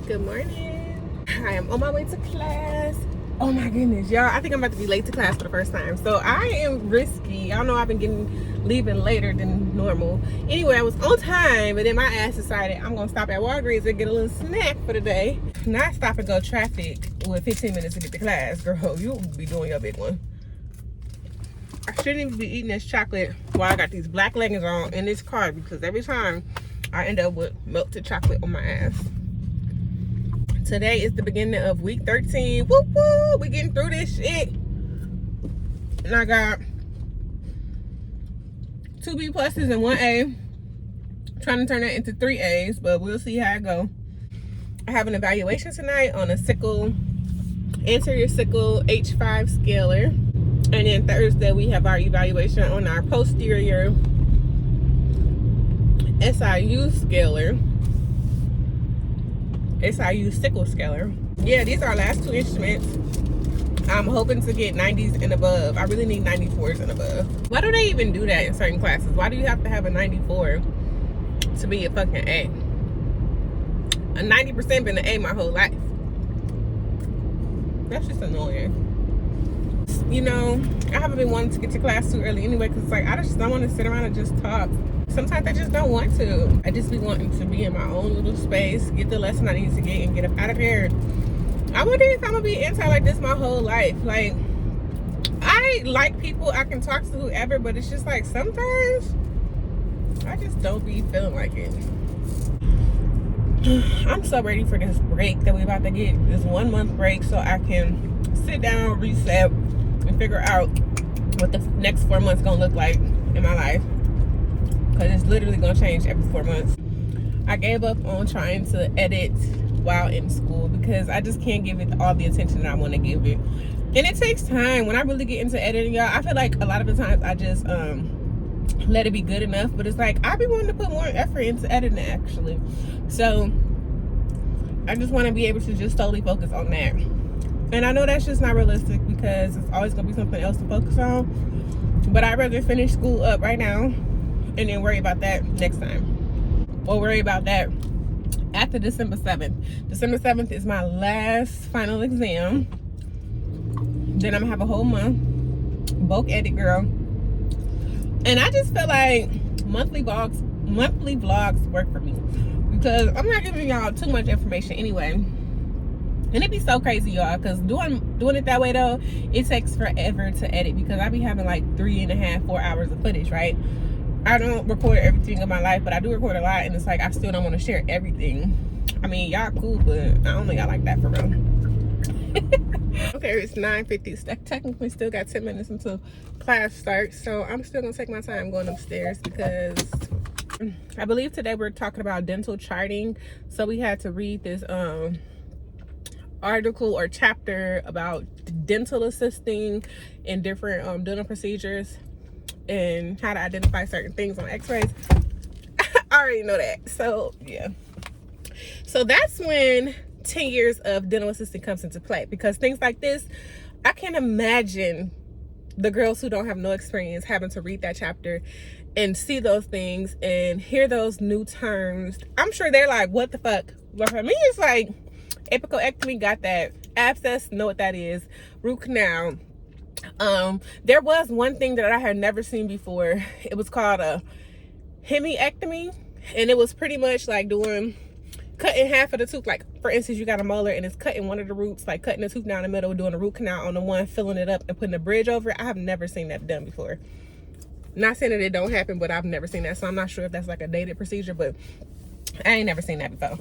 Good morning. I am on my way to class. Oh my goodness, y'all. I think I'm about to be late to class for the first time. So I am risky. Y'all know I've been leaving later than normal. Anyway, I was on time, but then my ass decided I'm gonna stop at Walgreens and get a little snack for the day. Not stop and go traffic with 15 minutes to get to class. Girl, you'll be doing your big one. I shouldn't even be eating this chocolate while I got these black leggings on in this car, because every time I end up with melted chocolate on my ass. Today is the beginning of week 13. Woo woo! We getting through this shit. And I got 2 B pluses and 1 A. Trying to turn that into 3 A's, but we'll see how it go. I have an evaluation tonight on a sickle, anterior sickle H5 scaler. And then Thursday we have our evaluation on our posterior SIU scaler. SIU sickle scaler. Yeah, these are our last 2 instruments. I'm hoping to get 90s and above. I really need 94s and above. Why do they even do that in certain classes? Why do you have to have a 94 to be a fucking A? A 90% been an A my whole life. That's just annoying. You know, I haven't been wanting to get to class too early anyway, because it's like I just don't want to sit around and just talk. Sometimes I just don't want to. I just be wanting to be in my own little space, get the lesson I need to get, and get up out of here. I wonder if I'm gonna be inside like this my whole life. Like, I like people, I can talk to whoever, but it's just like sometimes I just don't be feeling like it. I'm so ready for this break that we about to get, this 1 month break, so I can sit down, reset, and figure out what the next 4 months gonna look like in my life, because it's literally gonna change every 4 months. I gave up on trying to edit while in school because I just can't give it all the attention that I want to give it, and it takes time. When I really get into editing, y'all, I feel like a lot of the times I just let it be good enough, but it's like I be wanting to put more effort into editing actually. So I just want to be able to just solely focus on that. And I know that's just not realistic because it's always going to be something else to focus on. But I'd rather finish school up right now and then worry about that next time. Or worry about that after December 7th. December 7th is my last final exam. Then I'm going to have a whole month. Bulk edit, girl. And I just feel like monthly vlogs work for me. Because I'm not giving y'all too much information anyway. And it'd be so crazy, y'all, because doing it that way though, it takes forever to edit, because I be having like 3.5, 4 hours of footage, right? I don't record everything in my life, but I do record a lot, and it's like I still don't want to share everything. I mean, y'all cool, but I don't think I like that for real. Okay, it's 9:50. Technically still got 10 minutes until class starts, so I'm still gonna take my time going upstairs because I believe today we're talking about dental charting. So we had to read this article or chapter about dental assisting and different dental procedures and how to identify certain things on x-rays. I already know that. So yeah, so that's when 10 years of dental assisting comes into play, because things like this, I can't imagine the girls who don't have no experience having to read that chapter and see those things and hear those new terms. I'm sure they're like, what the fuck? But for me, it's like apicoectomy, got that. Abscess, know what that is. Root canal. There was one thing that I had never seen before. It was called a hemiectomy, and it was pretty much like cutting half of the tooth. Like, for instance, you got a molar and it's cutting one of the roots, like cutting the tooth down the middle, doing a root canal on the one, filling it up and putting a bridge over it. I have never seen that done before. Not saying that it don't happen, but I've never seen that, so I'm not sure if that's like a dated procedure, but I ain't never seen that before.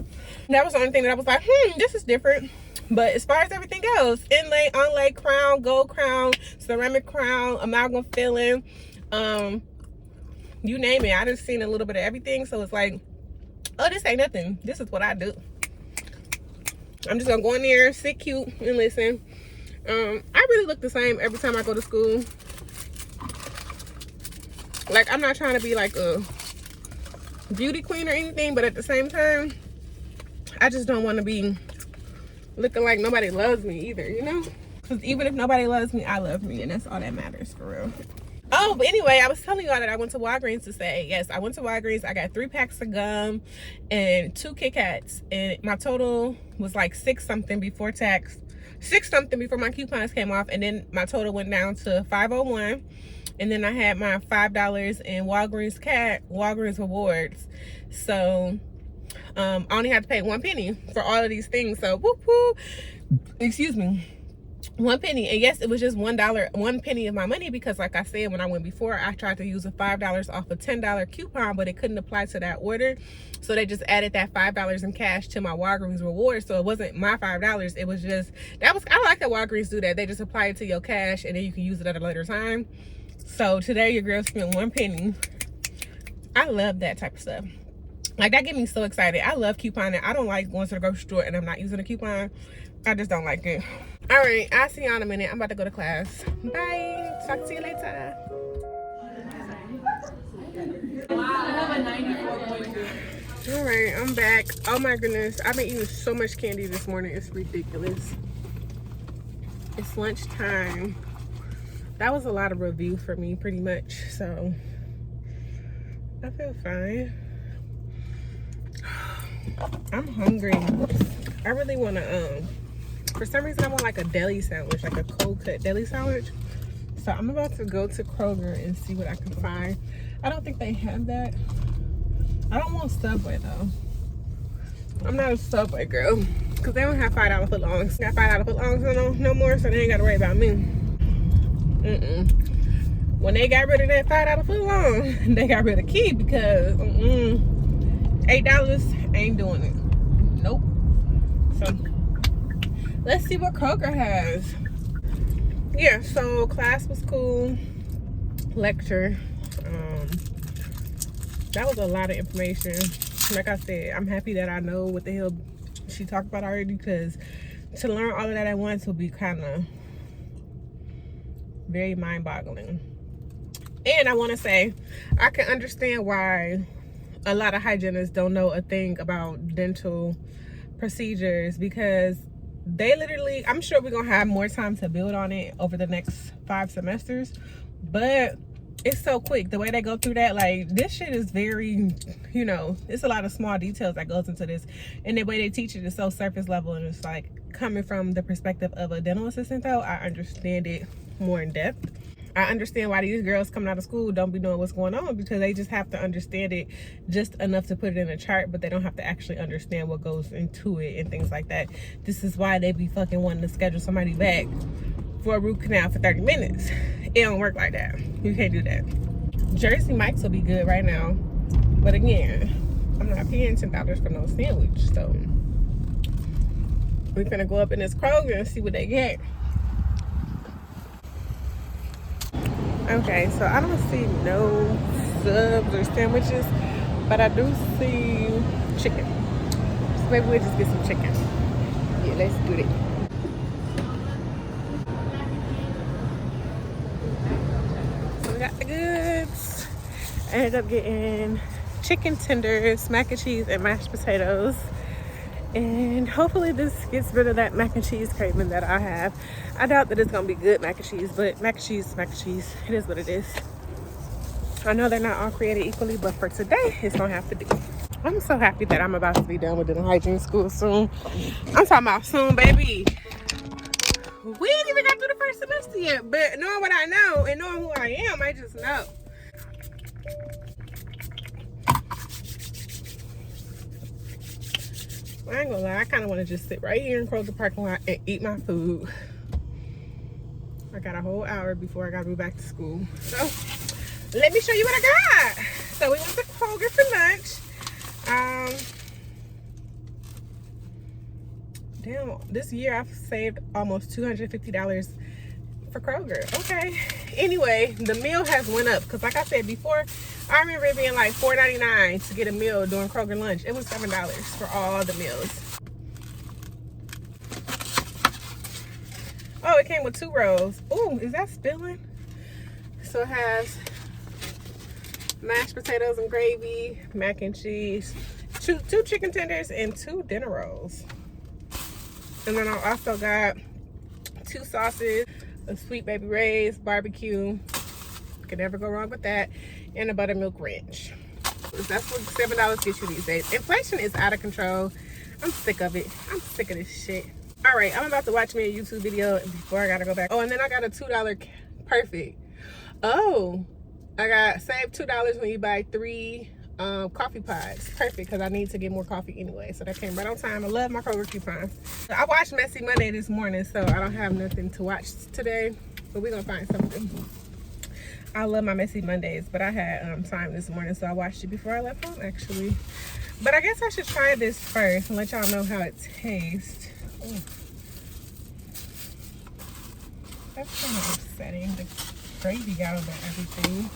That was the only thing that I was like, this is different. But as far as everything else, inlay, onlay, crown, gold crown, ceramic crown, amalgam filling, you name it. I just seen a little bit of everything, so it's like, oh, this ain't nothing. This is what I do. I'm just gonna go in there, sit cute, and listen. I really look the same every time I go to school. Like, I'm not trying to be like a beauty queen or anything, but at the same time, I just don't want to be looking like nobody loves me either, you know? Because even if nobody loves me, I love me, and that's all that matters for real. Oh, but anyway, I was telling y'all that I went to Walgreens to say, yes, I went to Walgreens. I got 3 packs of gum and 2 Kit Kats. And my total was like 6 something before tax. 6 something before my coupons came off. And then my total went down to 501. And then I had my $5 in Walgreens rewards. So I only had to pay 1 penny for all of these things. So whoop whoop. Excuse me. 1 penny. And yes, it was just $1, 1 penny of my money, because like I said when I went before, I tried to use a $5 off a $10 coupon, but it couldn't apply to that order. So they just added that $5 in cash to my Walgreens reward. So it wasn't my $5. It was just, I like that Walgreens do that. They just apply it to your cash and then you can use it at a later time. So today your girl spent 1 penny. I love that type of stuff. Like, that get me so excited. I love couponing. I don't like going to the grocery store and I'm not using a coupon. I just don't like it. All right, I'll see y'all in a minute. I'm about to go to class. Bye. Talk to you later. All right, I'm back. Oh my goodness, I've been eating so much candy this morning. It's ridiculous. It's lunchtime. That was a lot of review for me, pretty much. So I feel fine. I'm hungry. I really want to for some reason I want like a deli sandwich, like a cold cut deli sandwich. So I'm about to go to Kroger and see what I can find. I don't think they have that. I don't want Subway though. I'm not a Subway girl, because they don't have $5 footlongs. Got $5 footlongs no more, so they ain't gotta worry about me. When they got rid of that $5 footlong, they got rid of Key, because $8 ain't doing it. Nope. So let's see what Kroger has. Yeah, so class was cool. Lecture. That was a lot of information. Like I said, I'm happy that I know what the hell she talked about already, because to learn all of that at once will be kind of very mind-boggling. And I want to say, I can understand why a lot of hygienists don't know a thing about dental procedures, because they literally, I'm sure we're gonna have more time to build on it over the next 5 semesters, but it's so quick the way they go through that. Like, this shit is very, you know, it's a lot of small details that goes into this, and the way they teach it is so surface level. And it's like, coming from the perspective of a dental assistant though, I understand it more in depth. I understand why these girls coming out of school don't be knowing what's going on, because they just have to understand it just enough to put it in a chart, but they don't have to actually understand what goes into it and things like that. This is why they be fucking wanting to schedule somebody back for a root canal for 30 minutes. It don't work like that. You can't do that. Jersey Mike's will be good right now, but again, I'm not paying $10 for no sandwich. So we're gonna go up in this Kroger and see what they get. Okay, so I don't see no subs or sandwiches, but I do see chicken. So maybe we'll just get some chicken. Yeah, let's do it. So we got the goods. I ended up getting chicken tenders, mac and cheese, and mashed potatoes. And hopefully this gets rid of that mac and cheese craving that I have. I doubt that it's gonna be good mac and cheese, but mac and cheese, it is what it is. I know they're not all created equally, but for today, it's gonna have to do. I'm so happy that I'm about to be done with dental hygiene school soon. I'm talking about soon, baby. We ain't even got through the first semester yet, but knowing what I know and knowing who I am, I just know. I ain't gonna lie, I kind of want to just sit right here in Kroger parking lot and eat my food. I got a whole hour before I gotta go back to school. So, let me show you what I got. So, we went to Kroger for lunch. Damn, this year I've saved almost $250 for Kroger. Okay. Anyway, the meal has went up, because like I said before, I remember it being like $4.99 to get a meal during Kroger lunch. It was $7 for all the meals. Oh, it came with 2 rolls. Ooh, is that spilling? So it has mashed potatoes and gravy, mac and cheese, two chicken tenders, and 2 dinner rolls. And then I also got 2 sauces, a Sweet Baby Ray's barbecue, can never go wrong with that. And a buttermilk ranch. That's what $7 gets you these days. Inflation is out of control. I'm sick of it. I'm sick of this shit. All right, I'm about to watch me a YouTube video before I gotta go back. Oh, and then I got a $2 perfect. Oh, I got saved $2 when you buy 3 coffee pods. Perfect, because I need to get more coffee anyway. So that came right on time. I love my Kroger coupons. I watched Messy Monday this morning, so I don't have nothing to watch today. But we're gonna find something. I love my Messy Mondays, but I had time this morning, so I watched it before I left home actually. But I guess I should try this first and let y'all know how it tastes. Ooh. That's kind of upsetting. The gravy got over everything.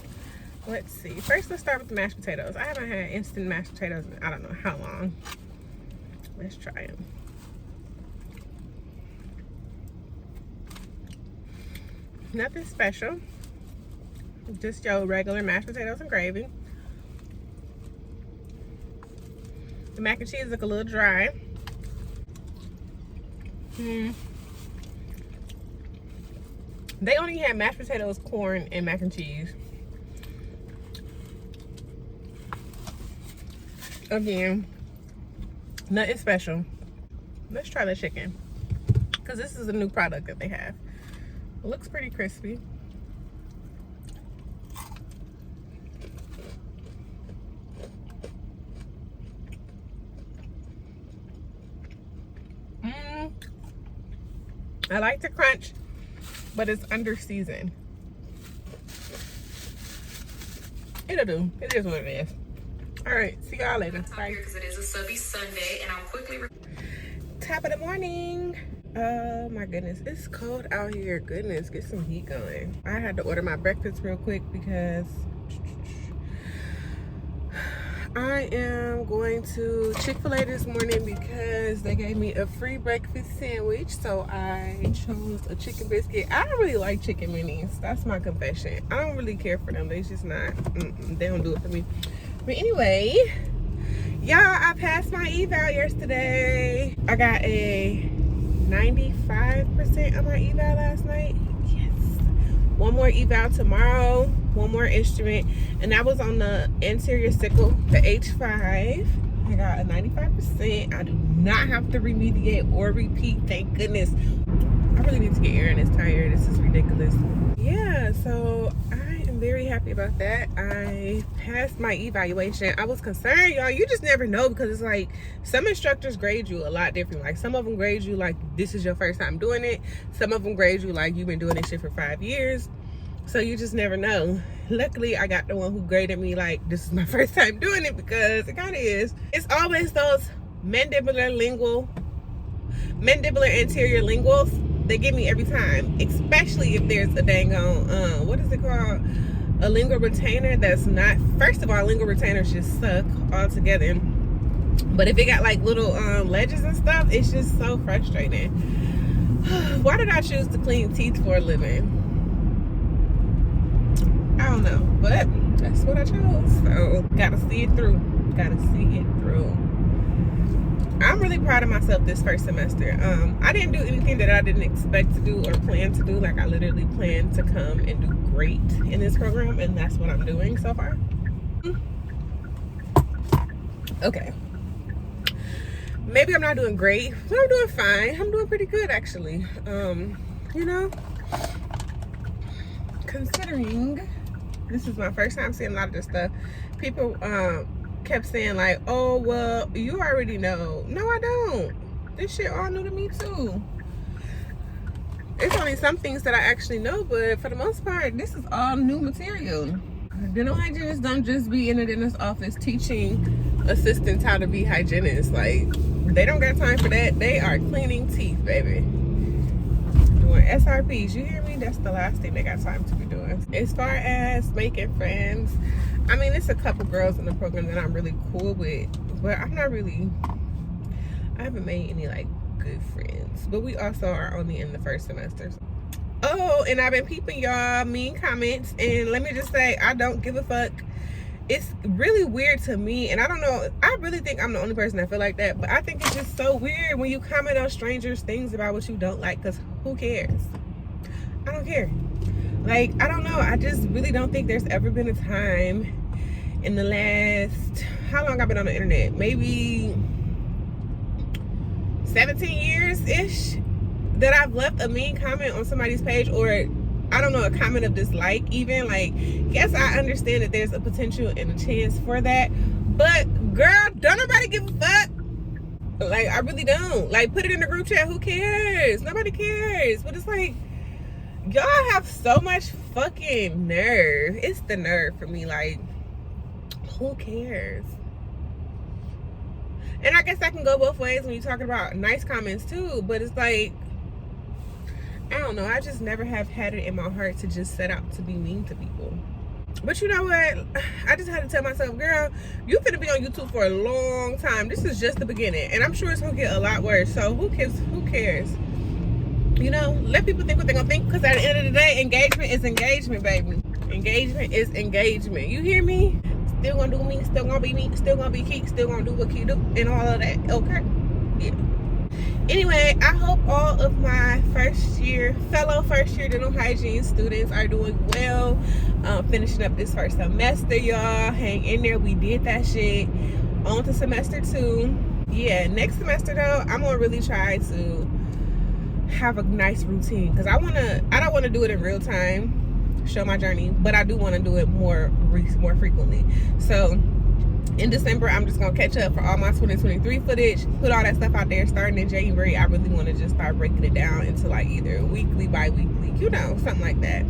Let's see. First, let's start with the mashed potatoes. I haven't had instant mashed potatoes in I don't know how long. Let's try them. Nothing special. Just your regular mashed potatoes and gravy. The mac and cheese look a little dry. They only had mashed potatoes, corn, and mac and cheese. Again, nothing special. Let's try the chicken, because this is a new product that they have. It looks pretty crispy. I like the crunch, but it's under seasoned. It'll do. It is what it is. All right, see y'all later. Bye. Because it is a subby Sunday, and I'll quickly. Top of the morning. Oh my goodness, it's cold out here. Goodness, get some heat going. I had to order my breakfast real quick because I am going to Chick-fil-A this morning because they gave me a free breakfast sandwich. So I chose a chicken biscuit. I don't really like chicken minis. That's my confession. I don't really care for them. They just not, they don't do it for me. But anyway, y'all, I passed my eval yesterday. I got a 95% on my eval last night. Yes. One more eval tomorrow, one more instrument, and that was on the interior sickle, the H5. I got a 95%. I do not have to remediate or repeat, thank goodness. I really need to get air in this tire. This is ridiculous. Yeah, so I am very happy about that. I passed my evaluation. I was concerned, y'all. You just never know, because it's like some instructors grade you a lot different. Like some of them grade you like this is your first time doing it. Some of them grade you like you've been doing this shit for 5 years. So you just never know. Luckily, I got the one who graded me like this is my first time doing it, because it kind of is. It's always those mandibular anterior linguals. They give me every time, especially if there's a dang on, what is it called? A lingual retainer that's not, first of all, lingual retainers just suck altogether. But if it got like little ledges and stuff, it's just so frustrating. Why did I choose to clean teeth for a living? I don't know, but that's what I chose. So gotta see it through. Gotta see it through. I'm really proud of myself this first semester. I didn't do anything that I didn't expect to do or plan to do. Like I literally planned to come and do great in this program, and that's what I'm doing so far. Okay. Maybe I'm not doing great, but I'm doing fine. I'm doing pretty good actually. You know, considering this is my first time seeing a lot of this stuff. People kept saying like, oh well, you already know. No, I don't. This shit all new to me too. It's only some things that I actually know, but for the most part, this is all new material. Dental hygienists don't just be in the dentist's office teaching assistants how to be hygienists. Like, they don't got time for that. They are cleaning teeth, baby. Doing SRPs, you hear me? That's the last thing they got time to be doing. As far as making friends, I mean, it's a couple girls in the program that I'm really cool with, but I haven't made any like good friends. But we also are only in the first semester. Oh, and I've been peeping y'all mean comments, and let me just say, I don't give a fuck. It's really weird to me, and I don't know, I really think I'm the only person that feel like that, but I think it's just so weird when you comment on strangers things about what you don't like, because who cares? I don't care. Like, I don't know, I just really don't think there's ever been a time in the last, how long I've been on the internet, maybe 17 years ish, that I've left a mean comment on somebody's page, or I don't know, a comment of dislike even. Like, yes, I understand that there's a potential and a chance for that, but girl, don't nobody give a fuck. Like, I really don't. Like, put it in the group chat, who cares? Nobody cares. But it's like, y'all have so much fucking nerve. It's the nerve for me. Like, who cares? And I guess that can go both ways when you're talking about nice comments too, but it's like, I don't know, I just never have had it in my heart to just set out to be mean to people. But you know what, I just had to tell myself, girl, you finna be on YouTube for a long time. This is just the beginning, and I'm sure it's gonna get a lot worse. So who cares? You know, let people think what they're gonna think, because at the end of the day, engagement is engagement, baby. Engagement is engagement. You hear me? Still gonna do me, still gonna be me, still gonna be Keek, still gonna do what Keek do, and all of that. Okay? Yeah. Anyway, I hope all of my fellow first year dental hygiene students are doing well. Finishing up this first semester, y'all. Hang in there. We did that shit. On to semester 2. Yeah, next semester though, I'm gonna really try to have a nice routine, because I don't want to do it in real time, show my journey, but I do want to do it more frequently. So in December, I'm just gonna catch up for all my 2023 footage, put all that stuff out there. Starting in January, I really want to just start breaking it down into like either weekly, bi-weekly, you know, something like that,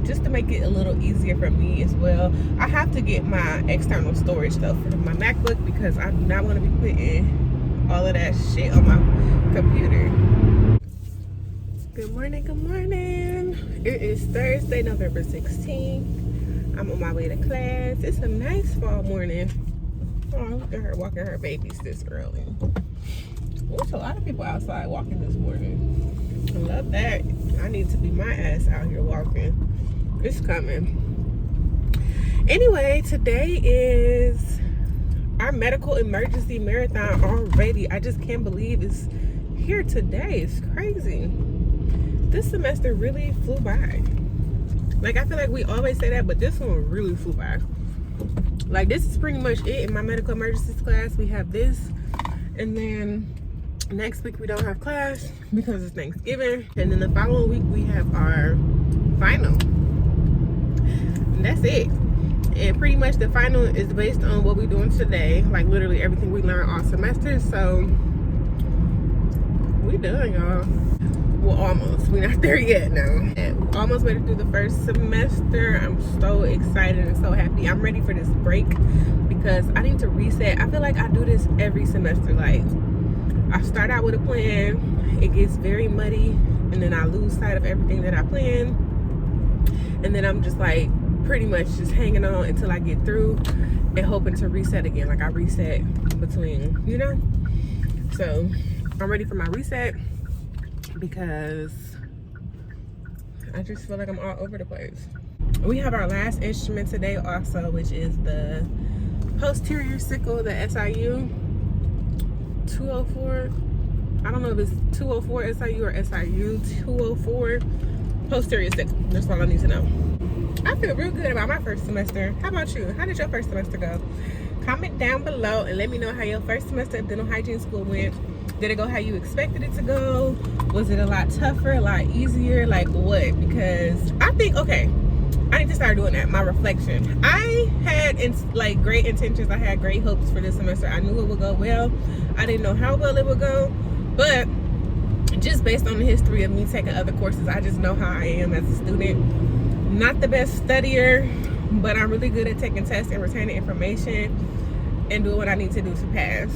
just to make it a little easier for me as well. I have to get my external storage though for my MacBook, because I do not want to be putting all of that shit on my computer. Good morning, good morning. It is Thursday, November 16th. I'm on my way to class. It's a nice fall morning. Oh, look at her walking her babies this early. There's a lot of people outside walking this morning. I love that. I need to be my ass out here walking. It's coming. Anyway, today is our medical emergency marathon already. I just can't believe it's here today. It's crazy. This semester really flew by. Like, I feel like we always say that, but this one really flew by. Like, this is pretty much it in my medical emergencies class. We have this, and then next week we don't have class because it's Thanksgiving, and then the following week we have our final. And that's it. And pretty much the final is based on what we're doing today, like literally everything we learned all semester. So we done, y'all. Well, almost. We're not there yet now. Almost made it through the first semester. I'm so excited and so happy. I'm ready for this break because I need to reset. I feel like I do this every semester. Like, I start out with a plan, it gets very muddy, and then I lose sight of everything that I planned. And then I'm just like pretty much just hanging on until I get through and hoping to reset again. Like, I reset between, you know? So I'm ready for my reset, because I just feel like I'm all over the place. We have our last instrument today also, which is the posterior sickle, the SIU 204. I don't know if it's 204 SIU or SIU 204 posterior sickle. That's all I need to know. I feel real good about my first semester. How about you? How did your first semester go? Comment down below and let me know how your first semester of dental hygiene school went. Did it go how you expected it to go? Was it a lot tougher, a lot easier? Like what? Because I think, okay, I need to start doing that, my reflection. I had like great intentions. I had great hopes for this semester. I knew it would go well. I didn't know how well it would go, but just based on the history of me taking other courses, I just know how I am as a student. Not the best studier, but I'm really good at taking tests and retaining information and doing what I need to do to pass.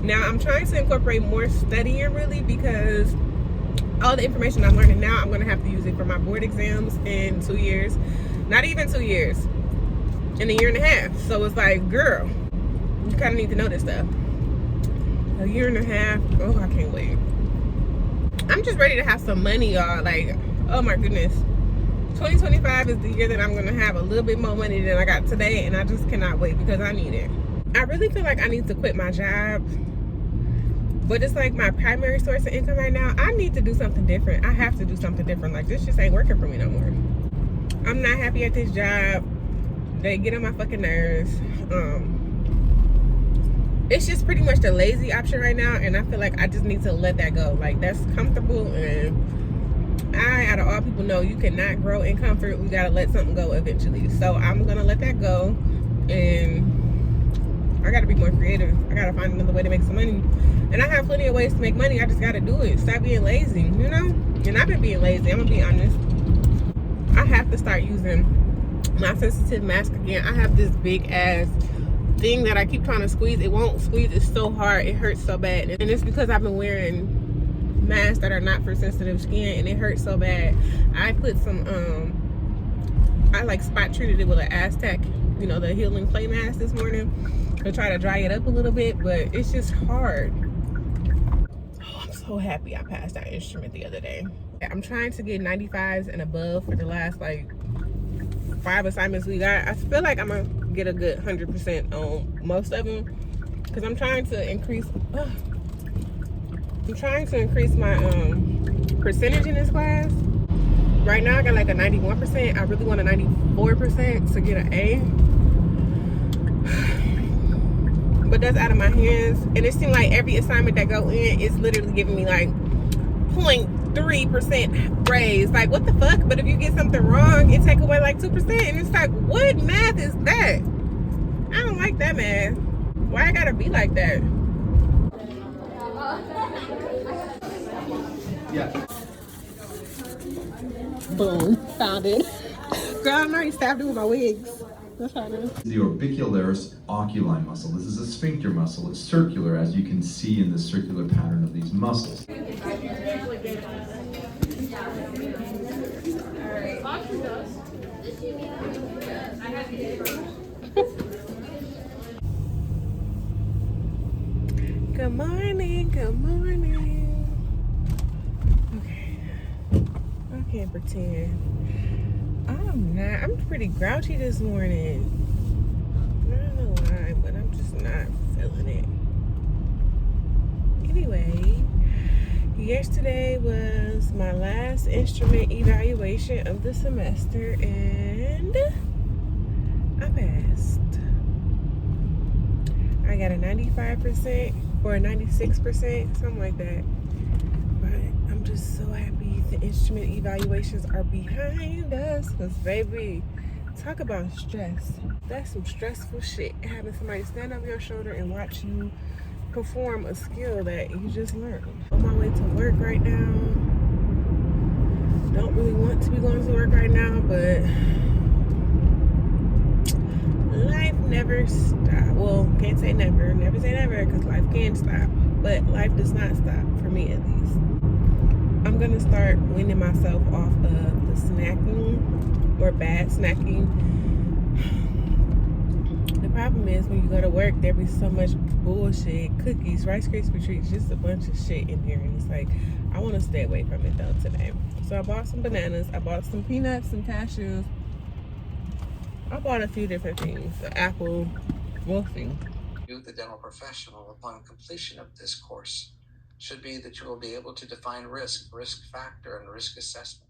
Now, I'm trying to incorporate more studying, really, because all the information I'm learning now, I'm going to have to use it for my board exams in 2 years. Not even 2 years. In a year and a half. So it's like, girl, you kind of need to know this stuff. A year and a half. Oh, I can't wait. I'm just ready to have some money, y'all. Like, oh my goodness. 2025 is the year that I'm going to have a little bit more money than I got today, and I just cannot wait because I need it. I really feel like I need to quit my job but it's like my primary source of income right now. I need to do something different. I have to do something different. Like, this just ain't working for me no more. I'm not happy at this job. They get on my fucking nerves. It's just pretty much the lazy option right now, and I feel like I just need to let that go. Like, that's comfortable, and I, out of all people, know you cannot grow in comfort. We gotta let something go eventually. So I'm gonna let that go, and I gotta be more creative. I gotta find another way to make some money, and I have plenty of ways to make money. I just gotta do it. Stop being lazy, you know. And I've been being lazy. I'm gonna be honest. I have to start using my sensitive mask again. I have this big ass thing that I keep trying to squeeze. It won't squeeze. It's so hard. It hurts so bad, and it's because I've been wearing masks that are not for sensitive skin, and it hurts so bad. I put some I like spot treated it with an Aztec, you know, the healing clay mask this morning to try to dry it up a little bit, but it's just hard. Oh, I'm so happy I passed that instrument the other day. I'm trying to get 95s and above for the last like 5 assignments we got. I feel like I'm gonna get a good 100% on most of them, because I'm trying to increase my percentage in this class. Right now I got like a 91%. I really want a 94% to get an A, but that's out of my hands. And it seems like every assignment that go in is literally giving me like 0.3% raise. Like, what the fuck? But if you get something wrong, it take away like 2%, and it's like, what math is that? I don't like that math. Why I gotta be like that? Yeah. Boom, found it. Girl, I already stabbed it with my wigs. That's how it is. The orbicularis oculi muscle. This is a sphincter muscle. It's circular, as you can see in the circular pattern of these muscles. Good morning, good morning. Okay, I can't pretend. I'm pretty grouchy this morning. I don't know why, but I'm just not feeling it. Anyway, yesterday was my last instrument evaluation of the semester, and I passed. I got a 95% or a 96%, something like that. But I'm just so happy the instrument evaluations are behind us, because baby, talk about stress. That's some stressful shit, having somebody stand over your shoulder and watch you perform a skill that you just learned. On my way to work right now. Don't really want to be going to work right now, but life never stops. Well, can't say never. Never say never, because life can stop. But life does not stop, for me at least. I'm going to start weaning myself off of the snacking or bad snacking. The problem is when you go to work, there be so much bullshit, cookies, Rice Krispie treats, just a bunch of shit in here. And it's like, I want to stay away from it though today. So I bought some bananas. I bought some peanuts, some cashews. I bought a few different things. The apple, we'll see. You, the dental professional, upon completion of this course, should be that you will be able to define risk factor, and risk assessment.